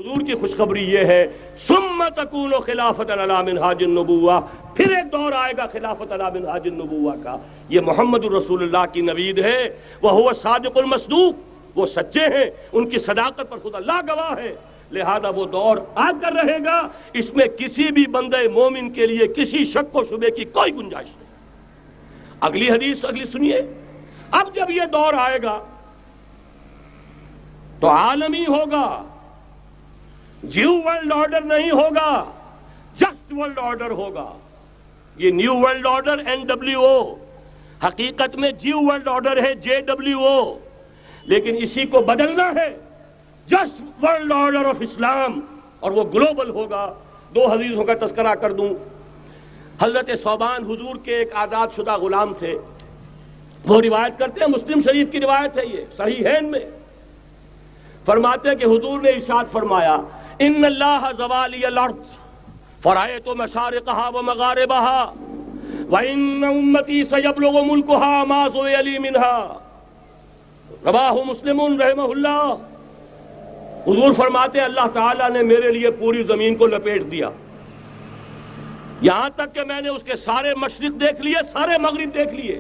حضور کی خوشخبری یہ ہے ثم تکون خلافۃ علی منہاج النبوہ، پھر ایک دور آئے گا خلافت علی منہاج النبوہ کا۔ یہ محمد الرسول اللہ کی نوید ہے، وہو صادق المصدوق، وہ سچے ہیں، ان کی صداقت پر خود اللہ گواہ ہے، لہذا وہ دور آ کر رہے گا، اس میں کسی بھی بندے مومن کے لیے کسی شک و شبے کی کوئی گنجائش نہیں۔ اگلی حدیث اگلی سنیے، اب جب یہ دور آئے گا تو عالمی ہوگا، جیو ورلڈ آرڈر نہیں ہوگا، جسٹ ورلڈ آرڈر ہوگا۔ یہ نیو ورلڈ آرڈر NWO، حقیقت میں جیو ورلڈ آرڈر ہے JWO، لیکن اسی کو بدلنا ہے جسٹ ورلڈ آرڈر آف اسلام، اور وہ گلوبل ہوگا۔ دو حدیثوں کا تذکرہ کر دوں۔ حضرت ثوبان حضور کے ایک آزاد شدہ غلام تھے، وہ روایت کرتے ہیں، مسلم شریف کی روایت ہے یہ، صحیحین میں فرماتے ہیں کہ حضور نے ارشاد فرمایا ان اللہ زوالی الارض فرأیت مشارقها ومغاربها وان امتی سیبلغ ملکها ما زوی لی منها، رواہ مسلم رحمہ اللہ۔ حضور فرماتے ہیں اللہ تعالیٰ نے میرے لیے پوری زمین کو لپیٹ دیا، یہاں تک کہ میں نے اس کے سارے مشرق دیکھ لیے، سارے مغرب دیکھ لیے،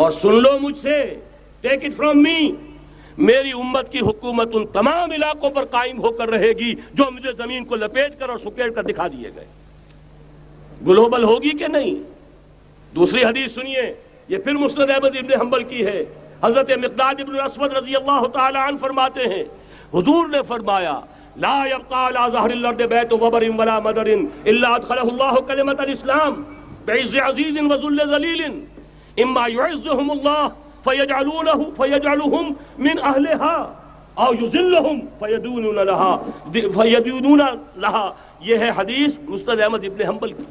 اور سن لو مجھ سے، ٹیک اٹ فرام می، میری امت کی حکومت ان تمام علاقوں پر قائم ہو کر رہے گی جو مجھے زمین کو لپیٹ کر اور سکیڑ کر دکھا دیے گئے۔ گلوبل ہوگی کہ نہیں؟ دوسری حدیث سنیے، یہ پھر مسند احمد ابن حنبل کی ہے۔ حضرت مقداد ابن الاسود رضی اللہ تعالی عنہ فرماتے ہیں حضور نے فرمایا لا يبقى على ظهر الارض بيت وبر ولا مدر الا ادخله الله كلمة الاسلام بعز عزيز وذل ذليل اما يعزهم الله فيجعلهم من اهلها او يذلهم فيدونون لها۔ یہ ہے حدیث مسند احمد ابن حنبل کی۔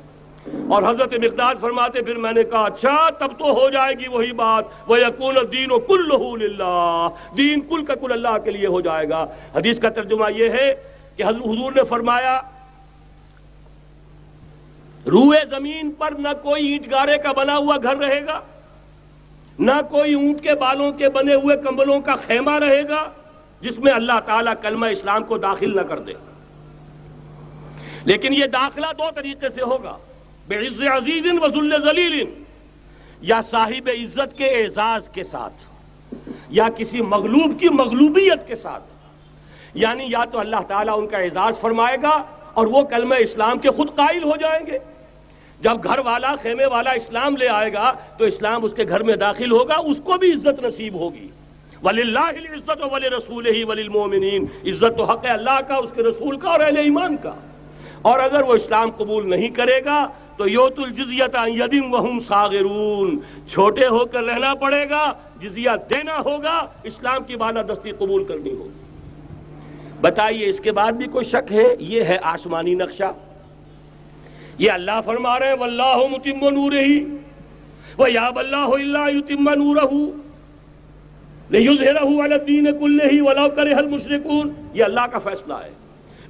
اور حضرت مقداد فرماتے پھر میں نے کہا اچھا تب تو ہو جائے گی وہی بات وَيَكُونَ الدِّينُ كُلُّهُ لِلَّهِ، دین کل کا کل اللہ کے لیے ہو جائے گا۔ حدیث کا ترجمہ یہ ہے کہ حضور نے فرمایا روئے زمین پر نہ کوئی اینٹ گارے کا بنا ہوا گھر رہے گا، نہ کوئی اونٹ کے بالوں کے بنے ہوئے کمبلوں کا خیمہ رہے گا جس میں اللہ تعالیٰ کلمہ اسلام کو داخل نہ کر دے۔ لیکن یہ داخلہ دو طریقے سے ہوگا، بعز عزیز و ذل ذلیل، یا صاحب عزت کے اعزاز کے ساتھ یا کسی مغلوب کی مغلوبیت کے ساتھ، یعنی یا تو اللہ تعالیٰ ان کا اعزاز فرمائے گا اور وہ کلمہ اسلام کے خود قائل ہو جائیں گے۔ جب گھر والا خیمے والا اسلام لے آئے گا تو اسلام اس کے گھر میں داخل ہوگا، اس کو بھی عزت نصیب ہوگی۔ وَلِلَّهِ الْعِزَّةُ وَلِرَسُولِهِ وَلِلْمُؤْمِنِينَ، عزت تو حق ہے اللہ کا، اس کے رسول کا اور اہل ایمان کا۔ اور اگر وہ اسلام قبول نہیں کرے گا تو یؤتُ الْجِزْیَةَ عَنْ یَدٍ وَهُمْ صَاغِرُونَ، چھوٹے ہو کر رہنا پڑے گا، جزیہ دینا ہوگا، اسلام کی بالادستی قبول کرنی ہوگی۔ بتائیے اس کے بعد بھی کوئی شک ہے؟ یہ ہے آسمانی نقشہ۔ یہ اللہ فرما رہے ہیں واللہ متم نورہ ویابی اللہ الا یتم نورہ لیظہرہ علی الدین کلہ ولو کرہ المشرکون، یہ اللہ کا فیصلہ ہے۔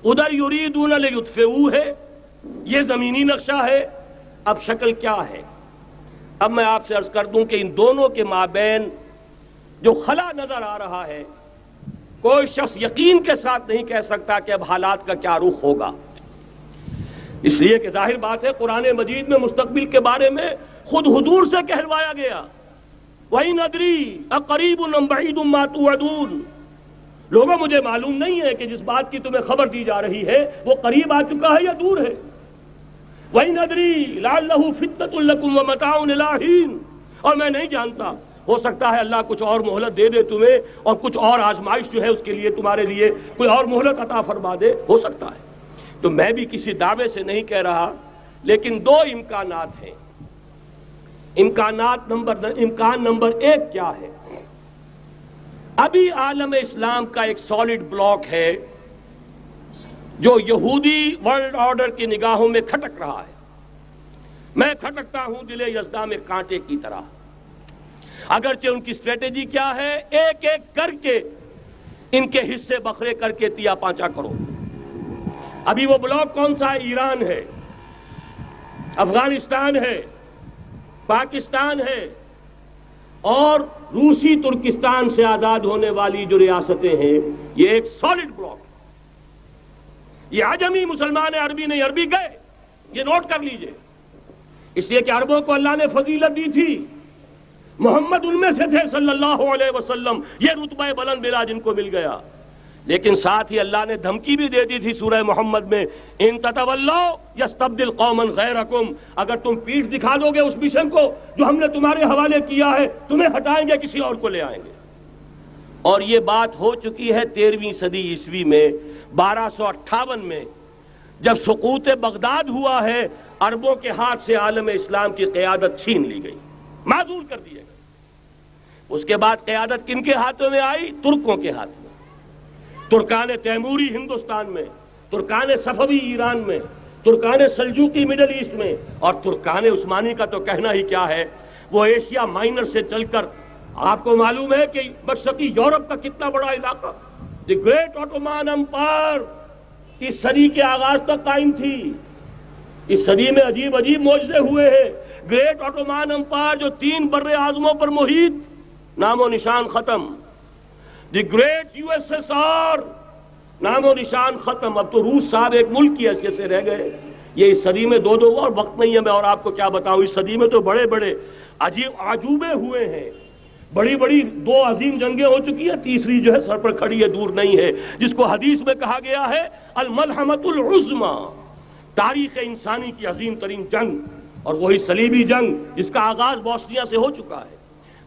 ادھر یریدون لیطفئوا ہے، یہ زمینی نقشہ ہے۔ اب شکل کیا ہے؟ اب میں آپ سے عرض کر دوں کہ ان دونوں کے مابین جو خلا نظر آ رہا ہے، کوئی شخص یقین کے ساتھ نہیں کہہ سکتا کہ اب حالات کا کیا رخ ہوگا، اس لیے کہ ظاہر بات ہے قرآن مجید میں مستقبل کے بارے میں خود حضور سے کہلوایا گیا وَإِنْ أَدْرِي أَقَرِيبٌ أَمْ بَعِيدٌ مَا تُوعَدُونَ۔ لوگوں مجھے معلوم نہیں ہے کہ جس بات کی تمہیں خبر دی جا رہی ہے وہ قریب آ چکا ہے یا دور ہے۔ وَإِنْ أَدْرِي لَعَلَّهُ فِتْنَةٌ لَكُمْ وَمَتَاعٌ إِلَىٰ حِينٍ، اور میں نہیں جانتا، ہو سکتا ہے اللہ کچھ اور مہلت دے دے تمہیں اور کچھ اور آزمائش جو ہے اس کے لیے تمہارے لیے کوئی اور مہلت عطا فرما دے، ہو سکتا ہے۔ تو میں بھی کسی دعوے سے نہیں کہہ رہا، لیکن دو امکانات ہیں۔ امکان نمبر ایک کیا ہے؟ ابھی عالم اسلام کا ایک سالڈ بلاک ہے جو یہودی ورلڈ آرڈر کی نگاہوں میں کھٹک رہا ہے۔ میں کھٹکتا ہوں دل یزداں میں کانٹے کی طرح۔ اگرچہ ان کی اسٹریٹجی کیا ہے؟ ایک ایک کر کے ان کے حصے بکھرے کر کے تیا پانچا کرو۔ ابھی وہ بلاک کون سا ہے؟ ایران ہے، افغانستان ہے، پاکستان ہے، اور روسی ترکستان سے آزاد ہونے والی جو ریاستیں ہیں، یہ ایک سالڈ بلاک ہے۔ یہ عجمی مسلمان عربی نہیں، عربی گئے، یہ نوٹ کر لیجئے، اس لیے کہ عربوں کو اللہ نے فضیلت دی تھی، محمد ان میں سے تھے صلی اللہ علیہ وسلم، یہ رتبہ بلند ملا جن کو مل گیا، لیکن ساتھ ہی اللہ نے دھمکی بھی دے دی تھی سورہ محمد میں، ان تتولوا یستبدل قوما غیرکم، اگر تم پیٹھ دکھا دو گے اس مشن کو جو ہم نے تمہارے حوالے کیا ہے، تمہیں ہٹائیں گے، کسی اور کو لے آئیں گے۔ اور یہ بات ہو چکی ہے 13ویں صدی عیسوی میں، 1258 میں جب سقوط بغداد ہوا ہے، عربوں کے ہاتھ سے عالم اسلام کی قیادت چھین لی گئی، معزول کر دیا گیا۔ اس کے بعد قیادت کن کے ہاتھوں میں آئی؟ ترکوں کے ہاتھ میں، ترکان تیموری ہندوستان میں، ترکان صفوی ایران میں، ترکان سلجوقی مڈل ایسٹ میں، اور ترکان عثمانی کا تو کہنا ہی کیا ہے، وہ ایشیا مائنر سے چل کر آپ کو معلوم ہے کہ مشرقی یورپ کا کتنا بڑا علاقہ، دی گریٹ آٹومان امپائر اس صدی کے آغاز تک قائم تھی۔ اس صدی میں عجیب عجیب معجزے ہوئے ہیں۔ گریٹ آٹومان امپائر جو 3 بر اعظموں پر محیط، نام و نشان ختم۔ The great U S S R, نام و نشان ختم۔ اب تو روس صاحب ایک ملک کی حیثیت سے رہ گئے۔ یہ اس صدی میں دو اور وقت نہیں ہے میں اور آپ کو کیا بتاؤں، اس صدی میں تو بڑے بڑے عجیب عجوبے ہوئے ہیں، بڑی بڑی 2 عظیم جنگیں ہو چکی ہیں، تیسری جو ہے سر پر کھڑی ہے، دور نہیں ہے، جس کو حدیث میں کہا گیا ہے الملحمۃ العظمی، تاریخ انسانی کی عظیم ترین جنگ، اور وہی صلیبی جنگ جس کا آغاز بوسنیا سے ہو چکا ہے۔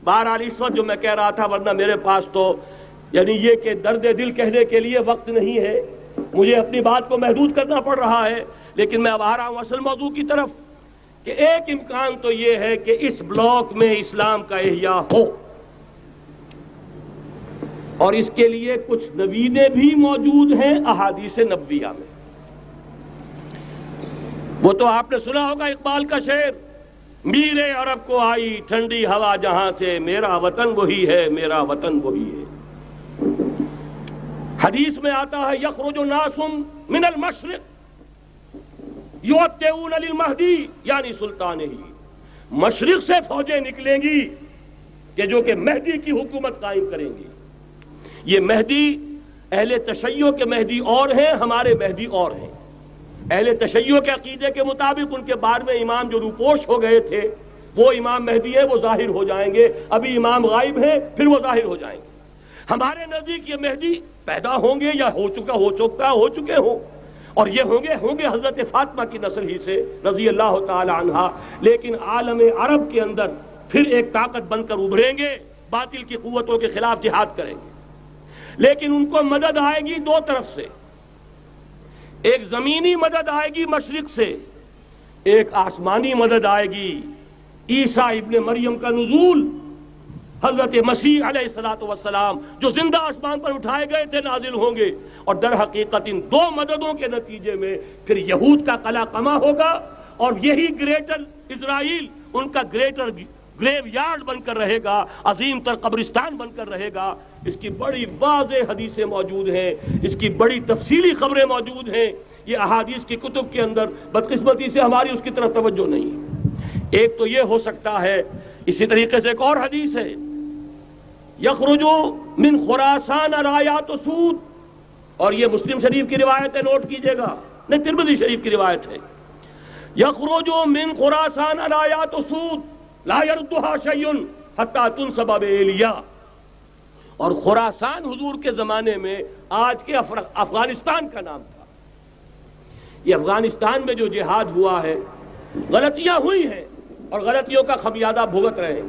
بہرحال اس وقت جو میں کہہ رہا تھا، ورنہ میرے پاس تو یعنی یہ کہ درد دل کہنے کے لیے وقت نہیں ہے، مجھے اپنی بات کو محدود کرنا پڑ رہا ہے، لیکن میں اب آ رہا ہوں اصل موضوع کی طرف، کہ ایک امکان تو یہ ہے کہ اس بلاک میں اسلام کا احیاء ہو، اور اس کے لیے کچھ نویدیں بھی موجود ہیں احادیث نبویہ میں۔ وہ تو آپ نے سنا ہوگا اقبال کا شعر، میرے عرب کو آئی ٹھنڈی ہوا جہاں سے، میرا وطن وہی ہے، میرا وطن وہی ہے۔ حدیث میں آتا ہے یخرج ناس من المشرق یوتئون للمہدی، یعنی سلطان ہی، مشرق سے فوجیں نکلیں گی کہ جو کہ مہدی کی حکومت قائم کریں گی۔ یہ مہدی اہل تشیع کے مہدی اور ہیں، ہمارے مہدی اور ہیں۔ اہل تشیع کے عقیدے کے مطابق ان کے بعد میں امام جو روپوش ہو گئے تھے وہ امام مہدی ہیں، وہ ظاہر ہو جائیں گے، ابھی امام غائب ہیں، پھر وہ ظاہر ہو جائیں گے۔ ہمارے نزدیک یہ مہدی پیدا ہوں گے یا ہو چکے ہوں، اور یہ ہوں گے حضرت فاطمہ کی نسل ہی سے رضی اللہ تعالی عنہا، لیکن عالم عرب کے اندر پھر ایک طاقت بن کر ابھریں گے، باطل کی قوتوں کے خلاف جہاد کریں گے، لیکن ان کو مدد آئے گی 2 طرف سے، ایک زمینی مدد آئے گی مشرق سے، ایک آسمانی مدد آئے گی، عیسیٰ ابن مریم کا نزول، حضرت مسیح علیہ السلام جو زندہ آسمان پر اٹھائے گئے تھے نازل ہوں گے، اور در حقیقت ان 2 مددوں کے نتیجے میں پھر یہود کا قلع قمع ہوگا، اور یہی گریٹر اسرائیل ان کا گریٹر گریو یارڈ بن کر رہے گا، عظیم تر قبرستان بن کر رہے گا۔ اس کی بڑی واضح حدیثیں موجود ہیں، اس کی بڑی تفصیلی خبریں موجود ہیں، یہ احادیث کی کتب کے اندر، بدقسمتی سے ہماری اس کی طرف توجہ نہیں ہے۔ ایک تو یہ ہو سکتا ہے، اسی طریقے سے ایک اور حدیث ہے، یخرج من خراسان رایات سود، اور یہ مسلم شریف کی روایت ہے، نوٹ کیجئے گا، نہیں ترمذی شریف کی روایت ہے، یخرج من خراسان رایات سود لا یردها شیء حتی تنصب بإیلیا، اور خراسان حضور کے زمانے میں آج کے افغانستان کا نام تھا۔ یہ افغانستان میں جو جہاد ہوا ہے، غلطیاں ہوئی ہیں اور غلطیوں کا خمیازہ بھگت رہے ہیں،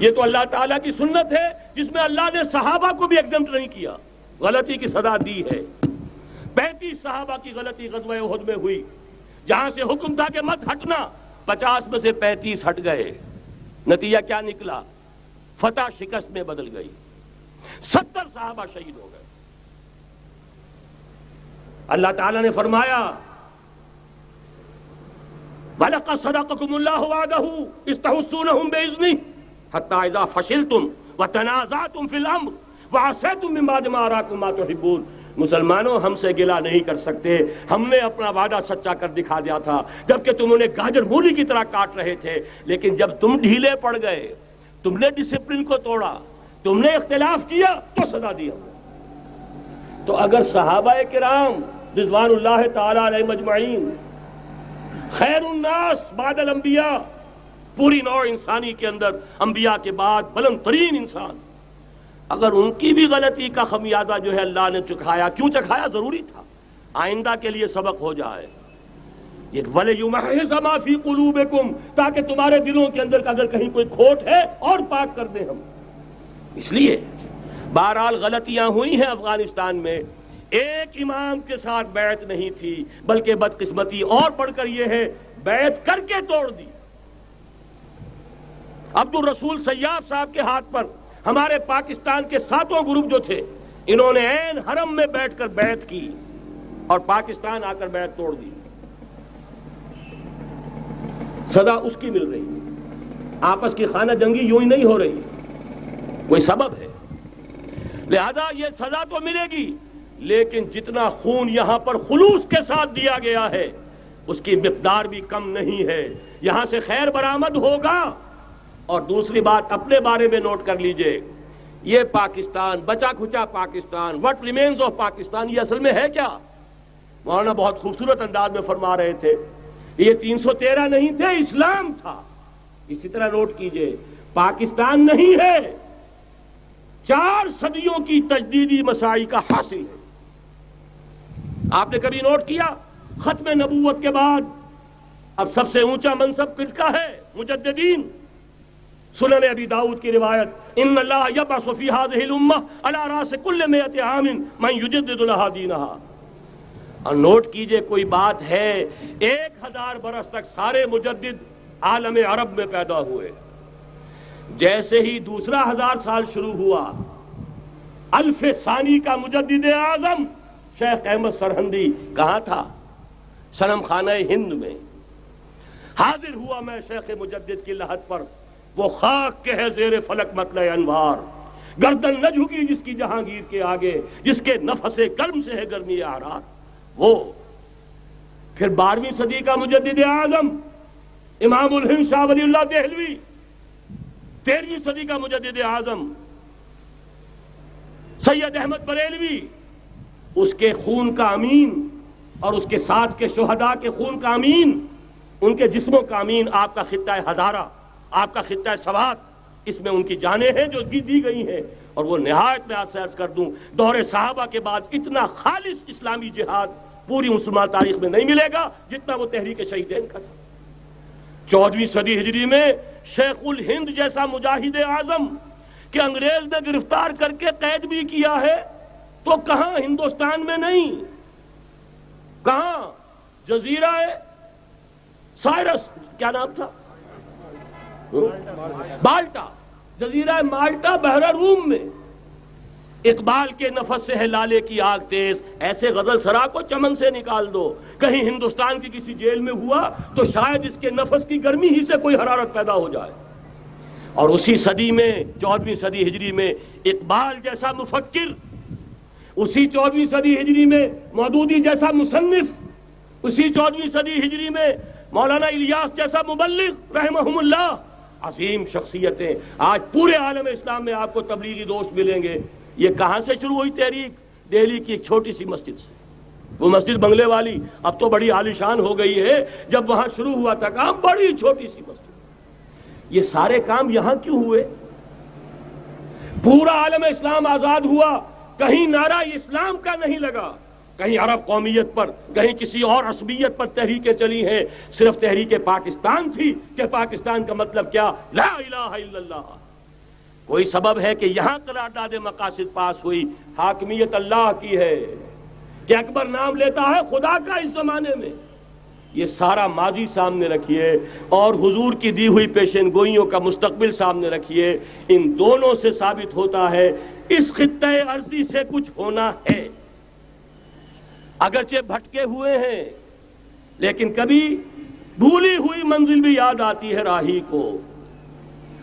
یہ تو اللہ تعالیٰ کی سنت ہے جس میں اللہ نے صحابہ کو بھی ایگزمپٹ نہیں کیا، غلطی کی سزا دی ہے۔ 35 صحابہ کی غلطی غزوہ احد میں ہوئی، جہاں سے حکم تھا کہ مت ہٹنا، 50 میں سے 35 ہٹ گئے، نتیجہ کیا نکلا؟ فتح شکست میں بدل گئی، 70 صحابہ شہید ہو گئے۔ اللہ تعالیٰ نے فرمایا وَلَقَدْ صَدَقَكُمُ اللَّهُ وَعْدَهُ إِذْ تَحُسُّونَهُم بِإِذْنِهِ حَتَّى إِذَا فَشِلْتُمْ وَتَنَازَعْتُمْ فِي الْأَمْرِ وَعَصَيْتُمْ مِن بَعْدِ مَا أَرَاكُم مَّا تُحِبُّونَ۔ مسلمانوں ہم سے گلہ نہیں کر سکتے، ہم نے اپنا وعدہ سچا کر دکھا دیا تھا، جبکہ تم انہیں گاجر مولی کی طرح کاٹ رہے تھے، لیکن جب تم ڈھیلے پڑ گئے، تم نے ڈسپلن کو توڑا، تم نے اختلاف کیا، تو سزا دی ہم نے۔ تو اگر صحابہ کرام رضوان اللہ تعالی علیہ مجمعین، خیر الناس بعد الانبیاء، پوری نوع انسانی کے اندر انبیاء کے بعد بلند ترین انسان، اگر ان کی بھی غلطی کا خمیازہ جو ہے اللہ نے چکھایا، کیوں چکھایا؟ ضروری تھا، آئندہ کے لیے سبق ہو جائے۔ یہ وَلِيُمَحِّصَ مَا فِي قُلُوبِكُمْ، تاکہ تمہارے دلوں کے اندر اگر کہیں کوئی کھوٹ ہے اور پاک کر دیں ہم۔ اس لیے بہرحال غلطیاں ہوئی ہیں افغانستان میں، ایک امام کے ساتھ بیعت نہیں تھی، بلکہ بدقسمتی اور بڑھ کر یہ ہے بیعت کر کے توڑ دی۔ عبد الرسول سیاف صاحب کے ہاتھ پر ہمارے پاکستان کے 7 گروپ جو تھے، انہوں نے عین حرم میں بیٹھ کر بیعت کی اور پاکستان آ کر بیعت توڑ دی۔ سزا اس کی مل رہی ہے، آپس کی خانہ جنگی یوں ہی نہیں ہو رہی، کوئی سبب ہے، لہذا یہ سزا تو ملے گی، لیکن جتنا خون یہاں پر خلوص کے ساتھ دیا گیا ہے اس کی مقدار بھی کم نہیں ہے، یہاں سے خیر برآمد ہوگا۔ اور دوسری بات اپنے بارے میں نوٹ کر لیجئے، یہ پاکستان، بچا کھچا Pakistan, what remains of Pakistan, یہ اصل میں ہے کیا؟ مولانا بہت خوبصورت انداز میں فرما رہے تھے، یہ 313 نہیں تھے، اسلام تھا۔ اسی طرح نوٹ کیجئے، پاکستان نہیں ہے، 4 صدیوں کی تجدیدی مساعی کا حاصل ہے۔ آپ نے کبھی نوٹ کیا ختم نبوت کے بعد اب سب سے اونچا منصب کس کا ہے؟ مجددین۔ سنن ابی داؤد کی روایت، ان اللہ یبعث فی ہذہ الامہ علی راس کل 100 عام من یجدد لہا دینہا۔ اور نوٹ کیجئے، کوئی بات ہے 1000 برس تک سارے مجدد عالم عرب میں پیدا ہوئے، جیسے ہی دوسرا 1000 سال شروع ہوا، الف ثانی کا مجدد اعظم شیخ احمد سرہندی کہاں تھا؟ صنم خانہ ہند میں حاضر ہوا۔ میں شیخ مجدد کی لحد پر، وہ خاک کے ہے زیر فلک مطلع انوار، گردن نہ جھکی جس کی جہانگیر کے آگے، جس کے نفس گرم سے ہے گرمی اعراض، وہ۔ پھر 12ویں صدی کا مجدد اعظم امام الہند شاہ ولی اللہ دہلوی، 13ویں صدی کا مجدد اعظم سید احمد بریلوی، اس کے خون کا امین اور اس کے ساتھ کے شہداء کے خون کا امین، ان کے جسموں کا امین آپ کا خطہ ہزارہ، آپ کا خطہ سوات، اس میں ان کی جانیں ہیں جو دی گئی ہیں۔ اور وہ نہایت میں آپ سے عرض کر دوں، دور صحابہ کے بعد اتنا خالص اسلامی جہاد پوری مسلمان تاریخ میں نہیں ملے گا جتنا وہ تحریک شہیدین کا تھا۔ 14ویں صدی ہجری میں شیخ الہند جیسا مجاہد اعظم کہ انگریز نے گرفتار کر کے قید بھی کیا ہے، تو کہاں؟ ہندوستان میں نہیں، کہاں؟ جزیرہ سائرس، کیا نام تھا؟ مالٹا، جزیرہ مالٹا بحر روم میں۔ اقبال کے نفس سے ہے لالے کی آگ تیز، ایسے غزل سرا کو چمن سے نکال دو۔ کہیں ہندوستان کی کسی جیل میں ہوا تو شاید اس کے نفس کی گرمی ہی سے کوئی حرارت پیدا ہو جائے۔ اور اسی صدی میں، 14ویں صدی ہجری میں، اقبال جیسا مفکر، اسی 14ویں صدی ہجری میں مودودی جیسا مصنف، اسی 14ویں صدی ہجری میں مولانا الیاس جیسا مبلغ رحمہم اللہ، عظیم شخصیتیں آج پورے عالم اسلام میں آپ کو تبلیغی دوست ملیں گے۔ یہ کہاں سے شروع ہوئی تحریک؟ دہلی کی ایک چھوٹی سی مسجد سے، وہ مسجد بنگلے والی اب تو بڑی عالیشان ہو گئی ہے، جب وہاں شروع ہوا تھا کام بڑی چھوٹی سی مسجد۔ یہ سارے کام یہاں کیوں ہوئے؟ پورا عالم اسلام آزاد ہوا، کہیں نعرہ اسلام کا نہیں لگا، کہیں عرب قومیت پر، کہیں کسی اور عصبیت پر تحریکیں چلی ہیں، صرف تحریک پاکستان تھی کہ پاکستان کا مطلب کیا؟ لا الہ الا اللہ۔ کوئی سبب ہے کہ یہاں قرارداد مقاصد پاس ہوئی، حاکمیت اللہ کی ہے، کہ اکبر نام لیتا ہے خدا کا اس زمانے میں۔ یہ سارا ماضی سامنے رکھیے اور حضور کی دی ہوئی پیشین گوئیوں کا مستقبل سامنے رکھیے، ان دونوں سے ثابت ہوتا ہے اس خطہ ارضی سے کچھ ہونا ہے۔ اگرچہ بھٹکے ہوئے ہیں، لیکن کبھی بھولی ہوئی منزل بھی یاد آتی ہے راہی کو،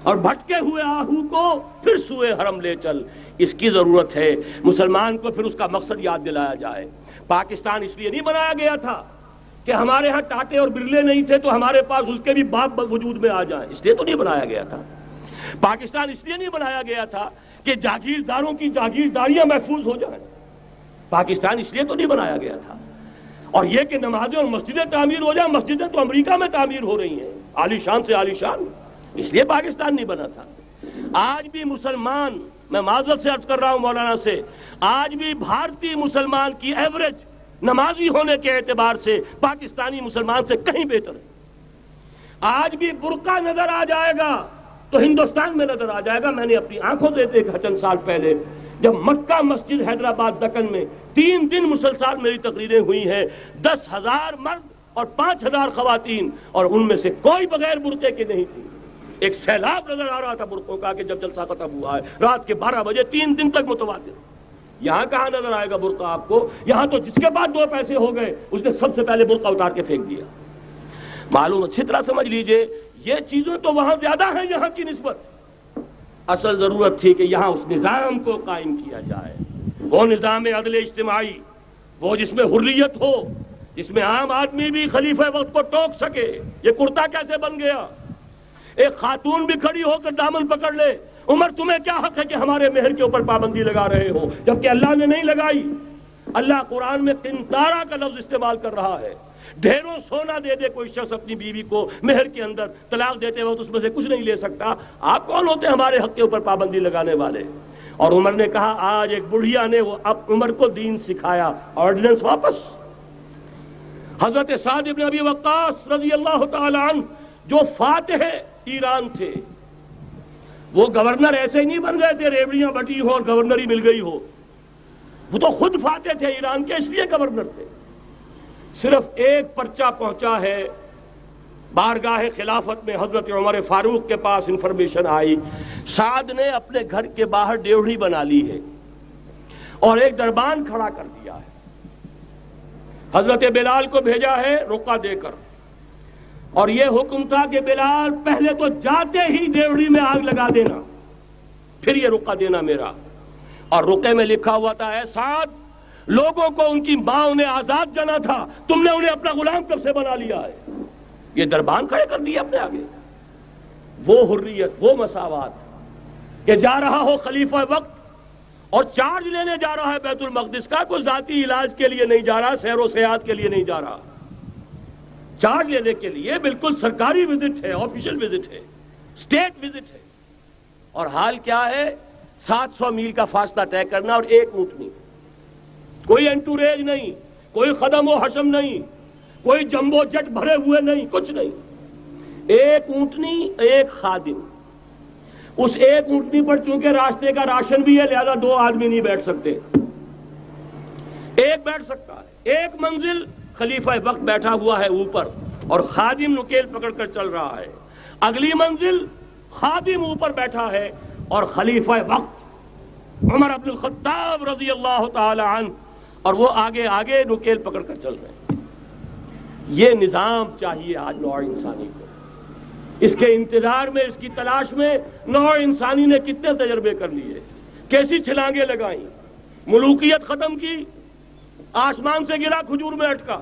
اور بھٹکے ہوئے آہو کو پھر سوئے حرم لے چل۔ اس کی ضرورت ہے مسلمان کو، پھر اس کا مقصد یاد دلایا جائے۔ پاکستان اس لیے نہیں بنایا گیا تھا کہ ہمارے ہاں ٹاٹے اور برلے نہیں تھے تو ہمارے پاس اس کے بھی باپ وجود میں آ جائیں، اس لیے تو نہیں بنایا گیا تھا۔ پاکستان اس لیے نہیں بنایا گیا تھا کہ جاگیرداروں کی جاگیرداریاں محفوظ ہو جائیں، پاکستان اس لیے تو نہیں بنایا گیا تھا اور یہ کہ نمازیں اور مسجدیں تعمیر ہو جائیں، مسجدیں تو امریکہ میں تعمیر ہو رہی ہیں، عالی شان سے عالی شان، اس لیے پاکستان نہیں بنا تھا۔ آج بھی مسلمان، میں معذرت سے عرض کر رہا ہوں مولانا سے، آج بھی بھارتی مسلمان کی ایوریج نمازی ہونے کے اعتبار سے پاکستانی مسلمان سے کہیں بہتر ہے۔ آج بھی برقع نظر آ جائے گا تو ہندوستان میں نظر آ جائے گا۔ میں نے اپنی آنکھوں سے دیکھا چند سال پہلے، جب مکہ مسجد حیدرآباد دکن میں 3 دن مسلسل میری تقریریں ہوئی ہیں، 10,000 مرد اور 5,000 خواتین، اور ان میں سے کوئی بغیر برقعے کے نہیں تھی۔ ایک سیلاب نظر آ رہا تھا برقعوں کا کہ جب جلسہ ختم ہوا ہے رات کے 12 بجے 3 دن تک متواتر۔ یہاں کہاں نظر آئے گا برقع آپ کو؟ یہاں تو جس کے بعد 2 پیسے ہو گئے اس نے سب سے پہلے برقع اتار کے پھینک دیا۔ معلوم اچھی طرح سمجھ لیجئے، یہ چیزیں تو وہاں زیادہ ہیں یہاں کی نسبت۔ اصل ضرورت تھی کہ یہاں اس نظام کو قائم کیا جائے، وہ نظام عدل اجتماعی، وہ جس میں حریت ہو، جس میں عام آدمی بھی خلیفہ وقت کو ٹوک سکے۔ یہ کرتا کیسے بن گیا؟ ایک خاتون بھی کھڑی ہو کر دامن پکڑ لے، عمر تمہیں کیا حق ہے کہ ہمارے مہر کے اوپر پابندی لگا رہے ہو، جبکہ اللہ نے نہیں لگائی۔ اللہ قرآن میں قنطارہ کا لفظ استعمال کر رہا ہے۔ ڈھیروں سونا دے دے کوئی شخص اپنی بیوی کو مہر کے اندر، طلاق دیتے وقت اس میں سے کچھ نہیں لے سکتا، آپ کون ہوتے ہیں ہمارے حق کے اوپر پابندی لگانے والے؟ اور عمر نے کہا، آج ایک بڑھیا نے وہ اب عمر کو دین سکھایا، آرڈیننس واپس۔ حضرت سعد بن ابی وقاص رضی اللہ تعالی عنہ جو فاتح ایران تھے، وہ گورنر ایسے ہی نہیں بن گئے تھے ریوڑیاں بٹی ہو اور گورنری مل گئی ہو، وہ تو خود فاتح تھے ایران کے، اس لیے گورنر تھے۔ صرف ایک پرچہ پہنچا ہے بارگاہ خلافت میں، حضرت عمر فاروق کے پاس انفارمیشن آئی، سعد نے اپنے گھر کے باہر ڈیوڑی بنا لی ہے اور ایک دربان کھڑا کر دیا ہے، حضرت بلال کو بھیجا ہے رقعہ دے کر، اور یہ حکم تھا کہ بلال پہلے تو جاتے ہی ڈیوڑی میں آگ لگا دینا، پھر یہ رقعہ دینا میرا۔ اور رقعے میں لکھا ہوا تھا، اے سعد، لوگوں کو ان کی ماں نے آزاد جانا تھا، تم نے انہیں اپنا غلام کب سے بنا لیا ہے؟ یہ دربان کھڑے کر دیا اپنے آگے۔ وہ حریت، وہ مساوات کہ جا رہا ہو خلیفہ وقت اور چارج لینے جا رہا ہے بیت المقدس کا، کوئی ذاتی علاج کے لیے نہیں جا رہا، سیر و سیاحت کے لیے نہیں جا رہا، چارج لینے کے لیے بالکل سرکاری وزٹ ہے، آفیشل وزٹ ہے، اسٹیٹ وزٹ ہے۔ اور حال کیا ہے؟ 700 میل کا فاصلہ طے کرنا اور ایک اونٹنی، کوئی انٹوریج نہیں، کوئی خدم و حشم نہیں، کوئی جمبو جٹ بھرے ہوئے نہیں، کچھ نہیں، ایک اونٹنی ایک خادم۔ اس ایک اونٹنی پر چونکہ راستے کا راشن بھی ہے لہذا 2 آدمی نہیں بیٹھ سکتے، ایک بیٹھ سکتا ہے۔ ایک منزل خلیفہ وقت بیٹھا ہوا ہے اوپر اور خادم نکیل پکڑ کر چل رہا ہے، اگلی منزل خادم اوپر بیٹھا ہے اور خلیفہ وقت عمر بن الخطاب رضی اللہ تعالی عنہ اور وہ آگے آگے نکیل پکڑ کر چل رہے ہیں۔ یہ نظام چاہیے آج نوع انسانی کو۔ اس کے انتظار میں، اس کی تلاش میں نوع انسانی نے کتنے تجربے کر لیے، کیسی چھلانگیں لگائیں، ملوکیت ختم کی، آسمان سے گرا کھجور میں اٹکا،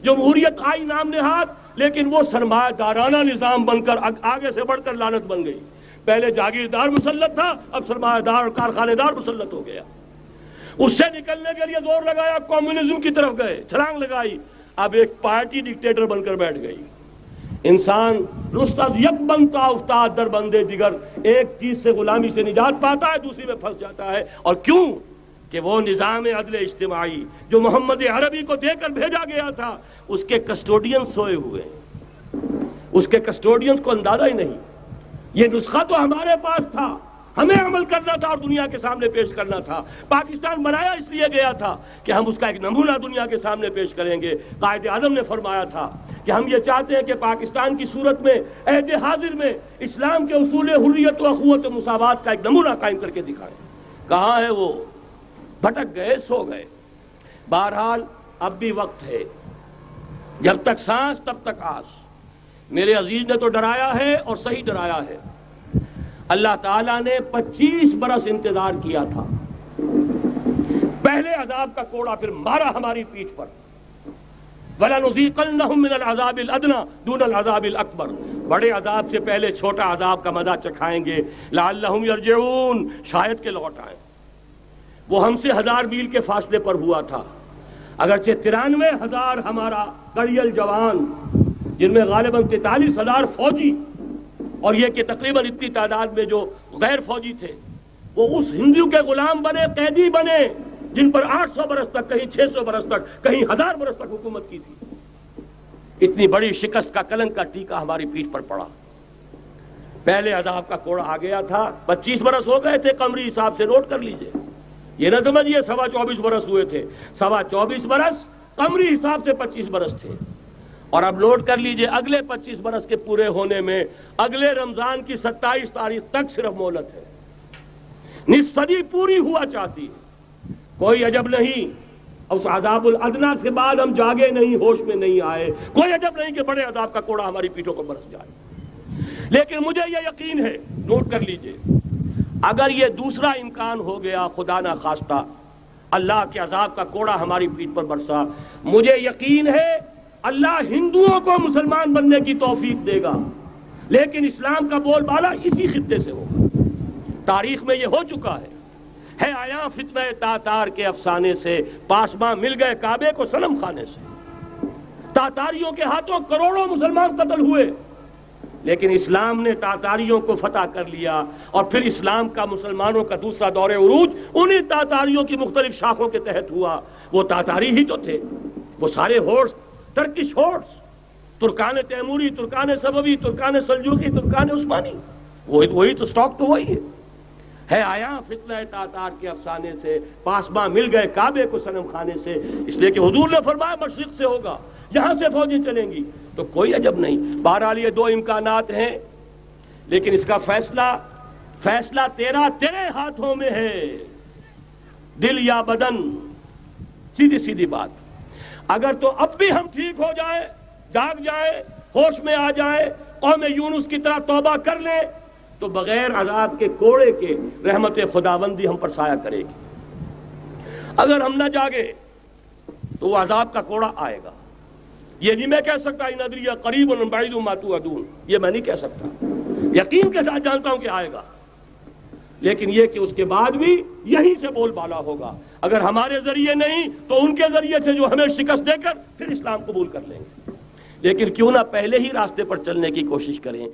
جمہوریت آئی نام نہاد، لیکن وہ سرمایہ دارانہ نظام بن کر آگے سے بڑھ کر لعنت بن گئی۔ پہلے جاگیردار مسلط تھا، اب سرمایہ دار اور کارخانے دار مسلط ہو گیا۔ اس سے نکلنے کے لیے زور لگایا، کمیونزم کی طرف گئے، چھلانگ لگائی، اب ایک پارٹی ڈکٹیٹر بن کر بیٹھ گئی۔ انسان رست از یک بنتا افتاد در بندے دیگر، ایک چیز سے غلامی سے نجات پاتا ہے، دوسری میں پھنس جاتا ہے۔ اور کیوں؟ کہ وہ نظام عدل اجتماعی جو محمد عربی کو دے کر بھیجا گیا تھا، اس کے کسٹوڈین سوئے ہوئے ہیں، اس کے کسٹوڈینز کو اندازہ ہی نہیں۔ یہ نسخہ تو ہمارے پاس تھا، ہمیں عمل کرنا تھا اور دنیا کے سامنے پیش کرنا تھا۔ پاکستان بنایا اس لیے گیا تھا کہ ہم اس کا ایک نمونہ دنیا کے سامنے پیش کریں گے۔ قائد اعظم نے فرمایا تھا کہ ہم یہ چاہتے ہیں کہ پاکستان کی صورت میں عہد حاضر میں اسلام کے اصول حریت و اخوت و مساوات کا ایک نمونہ قائم کر کے دکھائیں۔ کہاں ہے وہ؟ بھٹک گئے، سو گئے۔ بہرحال اب بھی وقت ہے، جب تک سانس تب تک آس۔ میرے عزیز نے تو ڈرایا ہے اور صحیح ڈرایا ہے۔ اللہ تعالیٰ نے 25 برس انتظار کیا تھا، پہلے عذاب کا کوڑا پھر مارا ہماری پیٹھ پر۔ وَلَنُذِيقَنَّهُم مِّنَ الْعَذَابِ الْأَدْنَىٰ دُونَ الْعَذَابِ الْأَكْبَرِ، بڑے عذاب سے پہلے چھوٹا عذاب کا مزہ چکھائیں گے، لَعَلَّهُمْ يَرْجِعُونَ، شاید کہ لوٹ آئیں۔ وہ ہم سے 1000 میل کے فاصلے پر ہوا تھا، اگرچہ 93,000 ہمارا کڑیل جوان، جن میں غالباً 43,000 فوجی، اور یہ کہ تقریباً اتنی تعداد میں جو غیر فوجی تھے، وہ اس ہندو کے غلام بنے، قیدی بنے، جن پر 800 برس تک، کہیں 600 برس تک، کہیں 1000 برس تک حکومت کی تھی۔ اتنی بڑی شکست کا کلنک کا ٹیکا ہماری پیٹھ پر پڑا۔ پہلے عذاب کا کوڑا آ گیا تھا، 25 برس ہو گئے تھے قمری حساب سے، نوٹ کر لیجئے، یہ نہ سمجھیے 24.25 برس ہوئے تھے، 24.25 برس قمری حساب سے 25 برس تھے۔ اور اب نوٹ کر لیجئے اگلے 25 برس کے پورے ہونے میں اگلے رمضان کی 27 تاریخ تک صرف مہلت ہے۔ نصف صدی پوری ہوا چاہتی ہے۔ کوئی عجب نہیں اس عذاب الادنا کے بعد ہم جاگے نہیں، ہوش میں نہیں آئے، کوئی عجب نہیں کہ بڑے عذاب کا کوڑا ہماری پیٹھوں پر برس جائے۔ لیکن مجھے یہ یقین ہے، نوٹ کر لیجئے، اگر یہ دوسرا امکان ہو گیا، خدا نہ خواستہ اللہ کے عذاب کا کوڑا ہماری پیٹھ پر برسا، مجھے یقین ہے اللہ ہندوؤں کو مسلمان بننے کی توفیق دے گا، لیکن اسلام کا بول بالا اسی خطے سے ہوگا۔ تاریخ میں یہ ہو چکا ہے آیا فتنہ تاتار کے افسانے سے، پاسباں مل گئے کعبے کو صنم خانے سے۔ تاتاریوں کے ہاتھوں کروڑوں مسلمان قتل ہوئے، لیکن اسلام نے تاتاریوں کو فتح کر لیا، اور پھر اسلام کا مسلمانوں کا دوسرا دور عروج انہی تاتاریوں کی مختلف شاخوں کے تحت ہوا۔ وہ تاتاری ہی تو تھے، وہ سارے ہورس، ٹرکش ہورس، ترکان تیموری، ترکان صفوی، ترکان سلجوقی، ترکان عثمانی، وہی تو سٹاک تو وہی ہے آیا فتنہ تاتار کے افسانے سے، پاسباں مل گئے کعبے کو صنم خانے سے، اس لیے کہ حضور نے فرمایا مشرق سے ہوگا، یہاں سے فوجیں چلیں گی، تو کوئی عجب نہیں۔ بہرحال یہ دو امکانات ہیں، لیکن اس کا فیصلہ تیرے ہاتھوں میں ہے، دل یا بدن، سیدھی بات۔ اگر تو اب بھی ہم ٹھیک ہو جائیں، جاگ جائیں، ہوش میں آ جائیں، قوم یونس کی طرح توبہ کر لیں، تو بغیر عذاب کے کوڑے کے رحمت خداوندی ہم پر سایہ کرے گی۔ اگر ہم نہ جاگے تو وہ عذاب کا کوڑا آئے گا۔ یہ نہیں میں کہہ سکتا ان ادری قریب بعید ما توعدون، یہ میں نہیں کہہ سکتا، یقین کے ساتھ جانتا ہوں کہ آئے گا، لیکن یہ کہ اس کے بعد بھی یہیں سے بول بالا ہوگا۔ اگر ہمارے ذریعے نہیں تو ان کے ذریعے سے جو ہمیں شکست دے کر پھر اسلام قبول کر لیں گے، لیکن کیوں نہ پہلے ہی راستے پر چلنے کی کوشش کریں۔